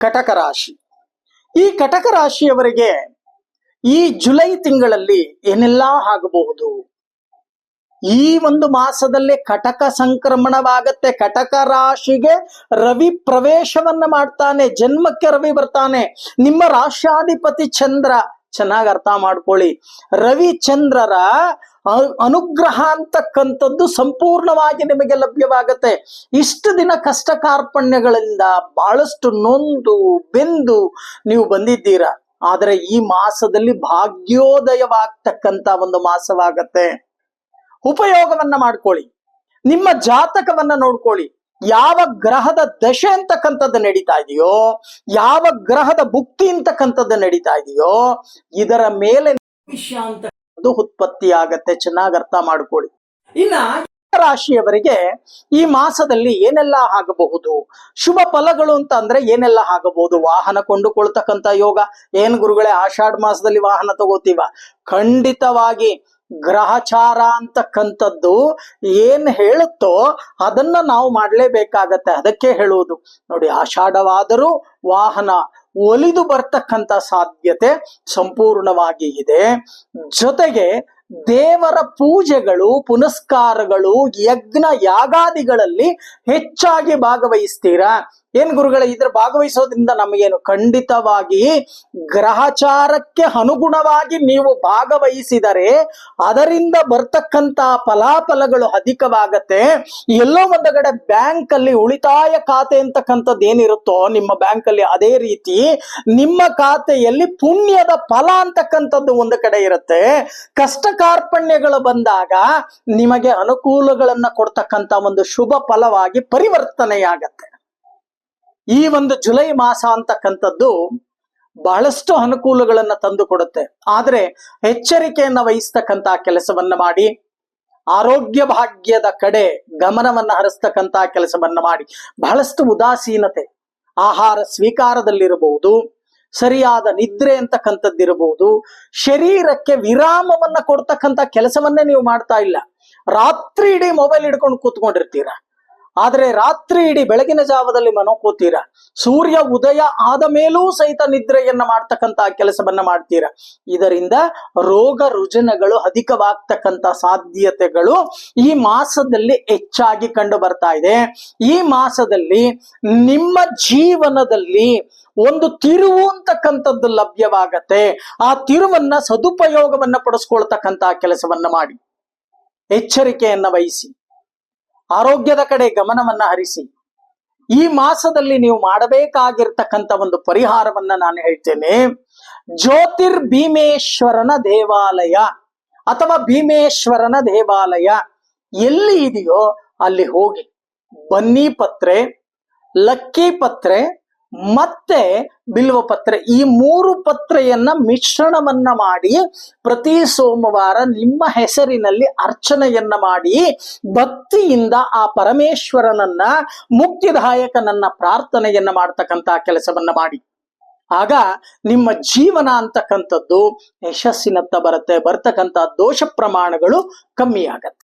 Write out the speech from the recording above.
ಕಟಕ ರಾಶಿ. ಈ ಕಟಕ ರಾಶಿಯವರಿಗೆ ಈ ಜುಲೈ ತಿಂಗಳಲ್ಲಿ ಏನೆಲ್ಲ ಆಗಬಹುದು? ಈ ಒಂದು ಮಾಸದಲ್ಲಿ ಕಟಕ ಸಂಕ್ರಮಣವಾಗತ್ತೆ. ಕಟಕ ರಾಶಿಗೆ ರವಿ ಪ್ರವೇಶವನ್ನ ಮಾಡ್ತಾನೆ, ಜನ್ಮಕ್ಕೆ ರವಿ ಬರ್ತಾನೆ. ನಿಮ್ಮ ರಾಶ್ಯಾಧಿಪತಿ ಚಂದ್ರ, ಚೆನ್ನಾಗಿ ಅರ್ಥ ಮಾಡ್ಕೊಳ್ಳಿ, ರವಿ ಚಂದ್ರರ ಅನುಗ್ರಹ ಅಂತಕ್ಕಂಥದ್ದು ಸಂಪೂರ್ಣವಾಗಿ ನಿಮಗೆ ಲಭ್ಯವಾಗತ್ತೆ. ಇಷ್ಟು ದಿನ ಕಷ್ಟ ಕಾರ್ಪಣ್ಯಗಳಿಂದ ಬಹಳಷ್ಟು ನೊಂದು ಬೆಂದು ನೀವು ಬಂದಿದ್ದೀರಾ. ಆದರೆ ಈ ಮಾಸದಲ್ಲಿ ಭಾಗ್ಯೋದಯವಾಗ್ತಕ್ಕಂಥ ಒಂದು ಮಾಸವಾಗತ್ತೆ. ಉಪಯೋಗವನ್ನ ಮಾಡ್ಕೊಳ್ಳಿ. ನಿಮ್ಮ ಜಾತಕವನ್ನ ನೋಡ್ಕೊಳ್ಳಿ. ಯಾವ ಗ್ರಹದ ದಶೆ ಅಂತಕ್ಕಂಥದ್ದು ನಡೀತಾ ಇದೆಯೋ, ಯಾವ ಗ್ರಹದ ಭುಕ್ತಿ ಅಂತಕ್ಕಂಥದ್ದು ನಡೀತಾ ಇದೆಯೋ, ಇದರ ಮೇಲೆ ಭವಿಷ್ಯ ಅಂತಕ್ಕಂಥದ್ದು ಉತ್ಪತ್ತಿ ಆಗತ್ತೆ. ಚೆನ್ನಾಗಿ ಅರ್ಥ ಮಾಡ್ಕೊಳ್ಳಿ. ಇನ್ನ ರಾಶಿಯವರಿಗೆ ಈ ಮಾಸದಲ್ಲಿ ಏನೆಲ್ಲ ಆಗಬಹುದು? ಶುಭ ಫಲಗಳು ಅಂತ ಅಂದ್ರೆ ಏನೆಲ್ಲ ಆಗಬಹುದು? ವಾಹನ ಕೊಂಡುಕೊಳ್ತಕ್ಕಂಥ ಯೋಗ. ಏನ್ ಗುರುಗಳೇ, ಆಷಾಢ ಮಾಸದಲ್ಲಿ ವಾಹನ ತಗೋತೀವ? ಖಂಡಿತವಾಗಿ ಗ್ರಹಚಾರ ಅಂತಕ್ಕಂಥದ್ದು ಏನ್ ಹೇಳುತ್ತೋ ಅದನ್ನ ನಾವು ಮಾಡ್ಲೇಬೇಕಾಗತ್ತೆ. ಅದಕ್ಕೆ ಹೇಳುವುದು ನೋಡಿ, ಆಷಾಢವಾದರೂ ವಾಹನ ಒಲಿದು ಬರ್ತಕ್ಕಂಥ ಸಾಧ್ಯತೆ ಸಂಪೂರ್ಣವಾಗಿ ಇದೆ. ಜೊತೆಗೆ ದೇವರ ಪೂಜೆಗಳು, ಪುನಸ್ಕಾರಗಳು, ಯಜ್ಞ ಯಾಗಾದಿಗಳಲ್ಲಿ ಹೆಚ್ಚಾಗಿ ಭಾಗವಹಿಸ್ತೀರಾ. ಏನ್ ಗುರುಗಳೇ, ಇದ್ರ ಭಾಗವಹಿಸೋದ್ರಿಂದ ನಮಗೇನು? ಖಂಡಿತವಾಗಿ ಗ್ರಹಚಾರಕ್ಕೆ ಅನುಗುಣವಾಗಿ ನೀವು ಭಾಗವಹಿಸಿದರೆ ಅದರಿಂದ ಬರ್ತಕ್ಕಂಥ ಫಲಾಫಲಗಳು ಅಧಿಕವಾಗತ್ತೆ. ಎಲ್ಲೋ ಒಂದು ಕಡೆ ಬ್ಯಾಂಕ್ ಅಲ್ಲಿ ಉಳಿತಾಯ ಖಾತೆ ಅಂತಕ್ಕಂಥದ್ದು ಏನಿರುತ್ತೋ ನಿಮ್ಮ ಬ್ಯಾಂಕ್ ಅಲ್ಲಿ, ಅದೇ ರೀತಿ ನಿಮ್ಮ ಖಾತೆಯಲ್ಲಿ ಪುಣ್ಯದ ಫಲ ಅಂತಕ್ಕಂಥದ್ದು ಒಂದು ಕಡೆ ಇರುತ್ತೆ. ಕಷ್ಟ ಕಾರ್ಪಣ್ಯಗಳು ಬಂದಾಗ ನಿಮಗೆ ಅನುಕೂಲಗಳನ್ನ ಕೊಡ್ತಕ್ಕಂಥ ಒಂದು ಶುಭ ಫಲವಾಗಿ ಪರಿವರ್ತನೆಯಾಗತ್ತೆ. ಈ ಒಂದು ಜುಲೈ ಮಾಸ ಅಂತಕ್ಕಂಥದ್ದು ಬಹಳಷ್ಟು ಅನುಕೂಲಗಳನ್ನ ತಂದು ಕೊಡುತ್ತೆ. ಆದ್ರೆ ಎಚ್ಚರಿಕೆಯನ್ನ ವಹಿಸ್ತಕ್ಕಂಥ ಕೆಲಸವನ್ನ ಮಾಡಿ, ಆರೋಗ್ಯ ಭಾಗ್ಯದ ಕಡೆ ಗಮನವನ್ನ ಹರಿಸ್ತಕ್ಕಂಥ ಕೆಲಸವನ್ನ ಮಾಡಿ. ಬಹಳಷ್ಟು ಉದಾಸೀನತೆ ಆಹಾರ ಸ್ವೀಕಾರದಲ್ಲಿರಬಹುದು, ಸರಿಯಾದ ನಿದ್ರೆ ಅಂತಕ್ಕಂಥದ್ದಿರಬಹುದು, ಶರೀರಕ್ಕೆ ವಿರಾಮವನ್ನ ಕೊಡ್ತಕ್ಕಂಥ ಕೆಲಸವನ್ನೇ ನೀವು ಮಾಡ್ತಾ ಇಲ್ಲ. ರಾತ್ರಿ ಇಡೀ ಮೊಬೈಲ್ ಹಿಡ್ಕೊಂಡು ಕೂತ್ಕೊಂಡಿರ್ತೀರಾ, ಆದ್ರೆ ರಾತ್ರಿ ಇಡೀ ಬೆಳಗಿನ ಜಾವದಲ್ಲಿ ಮನೋಕೋತೀರಾ. ಸೂರ್ಯ ಉದಯ ಆದ ಮೇಲೂ ಸಹಿತ ನಿದ್ರೆಯನ್ನ ಮಾಡ್ತಕ್ಕಂಥ ಕೆಲಸವನ್ನ ಮಾಡ್ತೀರಾ. ಇದರಿಂದ ರೋಗ ರುಜಿನಗಳು ಅಧಿಕವಾಗ್ತಕ್ಕಂಥ ಸಾಧ್ಯತೆಗಳು ಈ ಮಾಸದಲ್ಲಿ ಹೆಚ್ಚಾಗಿ ಕಂಡು ಬರ್ತಾ ಇದೆ. ಈ ಮಾಸದಲ್ಲಿ ನಿಮ್ಮ ಜೀವನದಲ್ಲಿ ಒಂದು ತಿರುವು ಅಂತಕ್ಕಂಥದ್ದು ಲಭ್ಯವಾಗತ್ತೆ. ಆ ತಿರುವನ್ನ ಸದುಪಯೋಗವನ್ನ ಪಡಿಸ್ಕೊಳ್ತಕ್ಕಂಥ ಕೆಲಸವನ್ನ ಮಾಡಿ, ಎಚ್ಚರಿಕೆಯನ್ನ ವಹಿಸಿ, ಆರೋಗ್ಯದ ಕಡೆ ಗಮನವನ್ನ ಹರಿಸಿ. ಈ ಮಾಸದಲ್ಲಿ ನೀವು ಮಾಡಬೇಕಾಗಿರ್ತಕ್ಕಂಥ ಒಂದು ಪರಿಹಾರವನ್ನ ನಾನು ಹೇಳ್ತೇನೆ. ಜ್ಯೋತಿರ್ಭೀಮೇಶ್ವರನ ದೇವಾಲಯ ಅಥವಾ ಭೀಮೇಶ್ವರನ ದೇವಾಲಯ ಎಲ್ಲಿ ಇದೆಯೋ ಅಲ್ಲಿ ಹೋಗಿ ಬನ್ನಿ ಪತ್ರೆ, ಲಕ್ಕಿ ಪತ್ರೆ ಮತ್ತೆ ಬಿಲ್ವ ಪತ್ರೆ, ಈ 3 ಪತ್ರೆಯನ್ನ ಮಿಶ್ರಣವನ್ನ ಮಾಡಿ ಪ್ರತಿ ಸೋಮವಾರ ನಿಮ್ಮ ಹೆಸರಿನಲ್ಲಿ ಅರ್ಚನೆಯನ್ನ ಮಾಡಿ ಭಕ್ತಿಯಿಂದ ಆ ಪರಮೇಶ್ವರನನ್ನ, ಮುಕ್ತಿದಾಯಕನನ್ನ ಪ್ರಾರ್ಥನೆಯನ್ನ ಮಾಡ್ತಕ್ಕಂಥ ಕೆಲಸವನ್ನ ಮಾಡಿ. ಆಗ ನಿಮ್ಮ ಜೀವನ ಅಂತಕ್ಕಂಥದ್ದು ಯಶಸ್ಸಿನತ್ತ ಬರುತ್ತೆ. ಬರ್ತಕ್ಕಂಥ ದೋಷ ಪ್ರಮಾಣಗಳು ಕಮ್ಮಿ ಆಗತ್ತೆ.